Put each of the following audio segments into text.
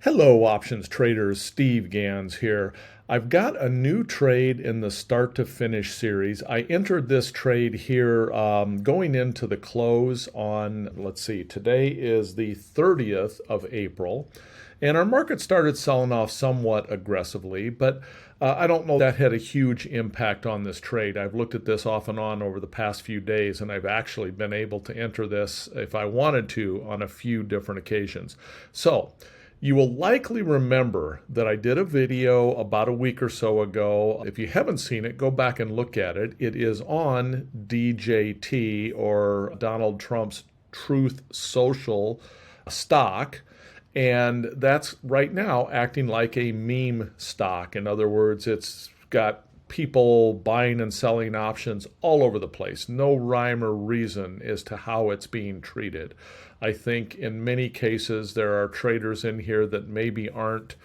Hello, options traders. Steve Gans here. I've got a new trade in the start to finish series. I entered this trade here going into the close on, let's see, today is the 30th of April. And our market started selling off somewhat aggressively, but I don't know that had a huge impact on this trade. I've looked at this off and on over the past few days, and I've actually been able to enter this if I wanted to on a few different occasions. So, you will likely remember that I did a video about a week or so ago. If you haven't seen it, go back and look at it. It is on DJT, or Donald Trump's Truth Social stock. And that's right now acting like a meme stock. In other words, it's got people buying and selling options all over the place. No rhyme or reason as to how it's being treated. I think in many cases there are traders in here that maybe aren't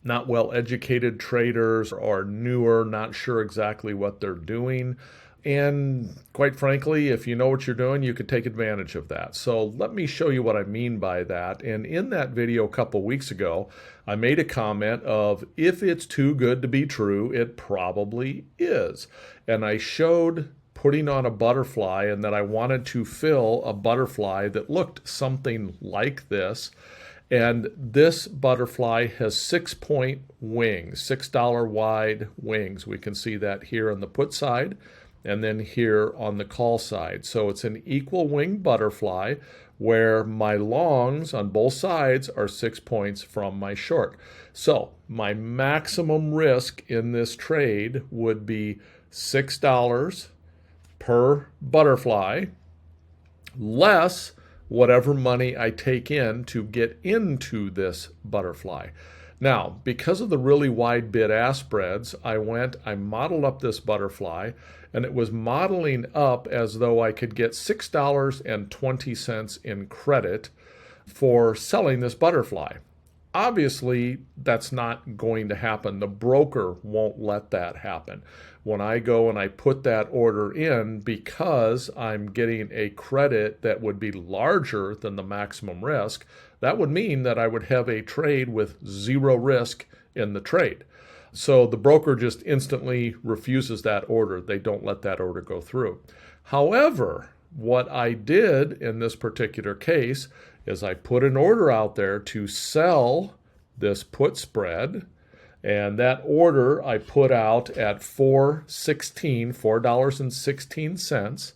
not well educated traders or newer, not sure exactly what they're doing. And quite frankly, if you know what you're doing, you could take advantage of that. So let me show you what I mean by that. And in that video a couple weeks ago, I made a comment of, if it's too good to be true, it probably is. And I showed putting on a butterfly, and that I wanted to fill a butterfly that looked something like this. And this butterfly has 6-point wings, $6 wide wings. We can see that here on the put side and then here on the call side. So it's an equal wing butterfly where my longs on both sides are 6 points from my short. So my maximum risk in this trade would be $6 per butterfly, less whatever money I take in to get into this butterfly. Now, because of the really wide bid-ask spreads, I modeled up this butterfly, and it was modeling up as though I could get $6.20 in credit for selling this butterfly. Obviously, that's not going to happen. The broker won't let that happen. When I go and I put that order in, because I'm getting a credit that would be larger than the maximum risk, that would mean that I would have a trade with zero risk in the trade. So the broker just instantly refuses that order. They don't let that order go through. However, what I did in this particular case is I put an order out there to sell this put spread, and that order I put out at $4.16.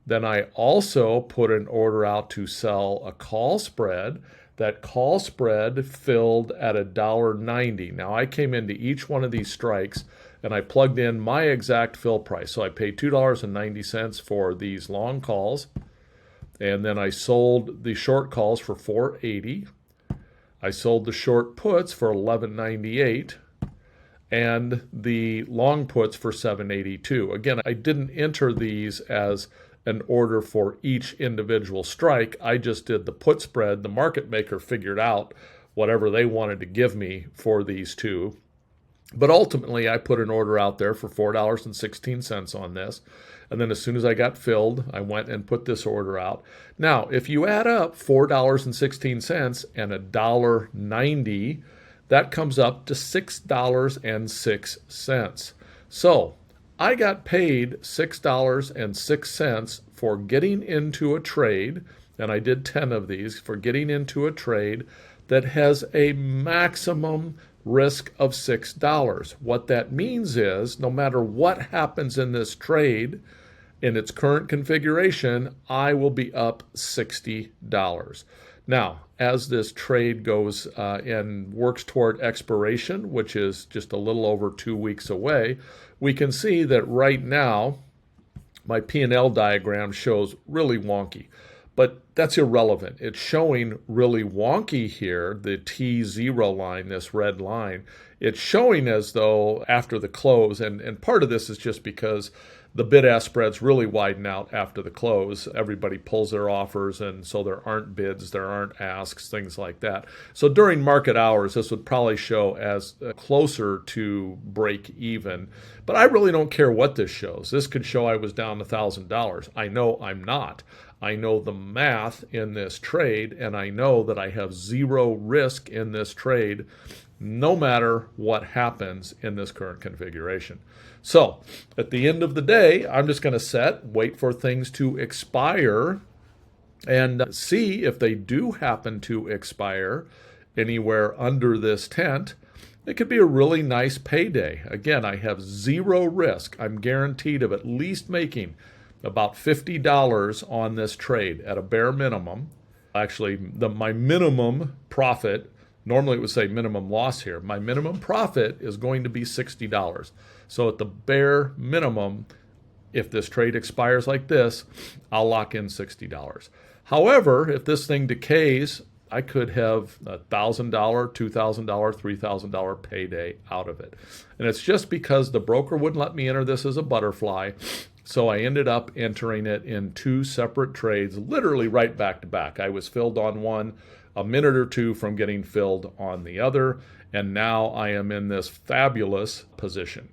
Then I also put an order out to sell a call spread. That call spread filled at $1.90. Now I came into each one of these strikes and I plugged in my exact fill price. So I paid $2.90 for these long calls, and then I sold the short calls for $4.80. I sold the short puts for $11.98 and the long puts for $7.82. Again, I didn't enter these as an order for each individual strike. I just did the put spread. The market maker figured out whatever they wanted to give me for these two. But ultimately, I put an order out there for $4.16 on this. And then as soon as I got filled, I went and put this order out. Now, if you add up $4.16 and $1.90, that comes up to $6.06. So I got paid $6.06 for getting into a trade, and I did 10 of these, for getting into a trade that has a maximum risk of $6. What that means is, no matter what happens in this trade, in its current configuration, I will be up $60. Now, as this trade goes and works toward expiration, which is just a little over 2 weeks away, we can see that right now my P&L diagram shows really wonky. But that's irrelevant. It's showing really wonky here, the T0 line, this red line. It's showing as though after the close, and part of this is just because the bid-ask spreads really widen out after the close. Everybody pulls their offers, and so there aren't bids, there aren't asks, things like that. So during market hours, this would probably show as closer to break even. But I really don't care what this shows. This could show I was down $1,000. I know I'm not. I know the math in this trade, and I know that I have zero risk in this trade no matter what happens in this current configuration. So at the end of the day, I'm just going to wait for things to expire and see if they do happen to expire anywhere under this tent. It could be a really nice payday. Again, I have zero risk. I'm guaranteed of at least making about $50 on this trade at a bare minimum. Actually, my minimum profit, normally it would say minimum loss here, my minimum profit is going to be $60. So at the bare minimum, if this trade expires like this, I'll lock in $60. However, if this thing decays, I could have a $1,000, $2,000, $3,000 payday out of it. And it's just because the broker wouldn't let me enter this as a butterfly. So I ended up entering it in two separate trades, literally right back to back. I was filled on one a minute or two from getting filled on the other. And now I am in this fabulous position.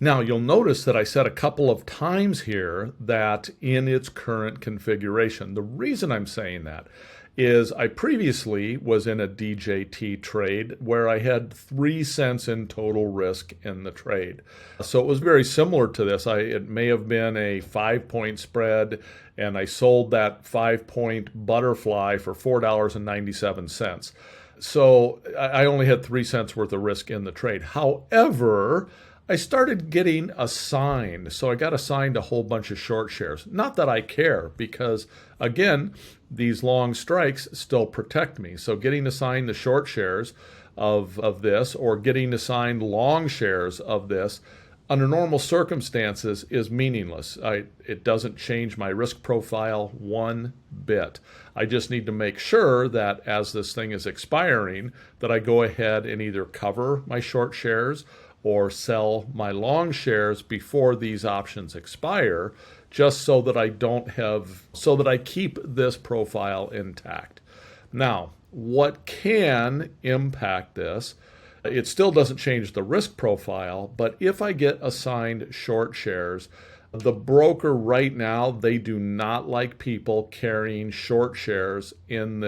Now, you'll notice that I said a couple of times here that in its current configuration. The reason I'm saying that is I previously was in a DJT trade where I had 3 cents in total risk in the trade. So it was very similar to this. It may have been a 5-point spread, and I sold that 5-point butterfly for $4.97. So I only had 3 cents worth of risk in the trade. However, I started getting assigned. So I got assigned a whole bunch of short shares. Not that I care, because again, these long strikes still protect me. So getting assigned the short shares of this, or getting assigned long shares of this, under normal circumstances is meaningless. It doesn't change my risk profile one bit. I just need to make sure that as this thing is expiring, that I go ahead and either cover my short shares or sell my long shares before these options expire, just so that I keep this profile intact. Now, what can impact this? It still doesn't change the risk profile, but if I get assigned short shares, the broker right now, they do not like people carrying short shares in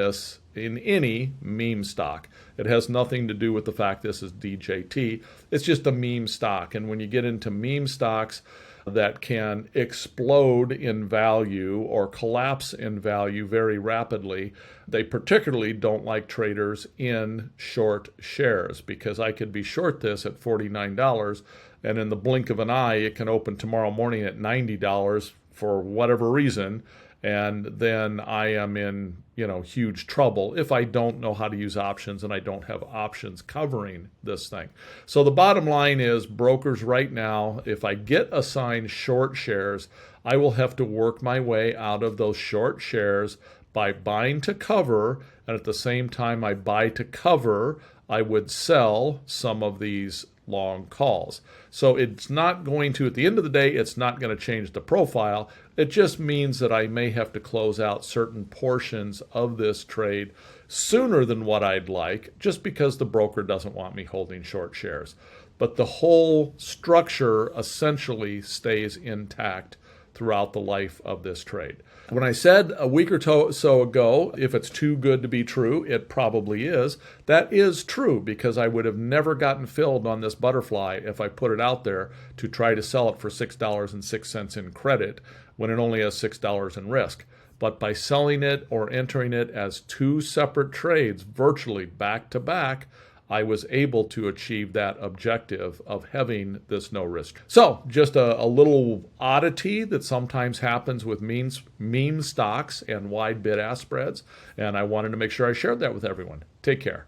any meme stock. It has nothing to do with the fact this is DJT. It's just a meme stock. And when you get into meme stocks that can explode in value or collapse in value very rapidly, they particularly don't like traders in short shares, because I could be short this at $49, and in the blink of an eye, it can open tomorrow morning at $90 for whatever reason, and then I am in huge trouble if I don't know how to use options and I don't have options covering this thing. So the bottom line is, brokers right now, if I get assigned short shares, I will have to work my way out of those short shares by buying to cover, and at the same time I buy to cover, I would sell some of these long calls. So it's not going to, at the end of the day, it's not going to change the profile. It just means that I may have to close out certain portions of this trade sooner than what I'd like, just because the broker doesn't want me holding short shares. But the whole structure essentially stays intact throughout the life of this trade. When I said a week or so ago, if it's too good to be true, it probably is. That is true, because I would have never gotten filled on this butterfly if I put it out there to try to sell it for $6.06 in credit when it only has $6 in risk. But by selling it or entering it as two separate trades, virtually back to back, I was able to achieve that objective of having this no risk. So just a little oddity that sometimes happens with meme stocks and wide bid-ask spreads, and I wanted to make sure I shared that with everyone. Take care.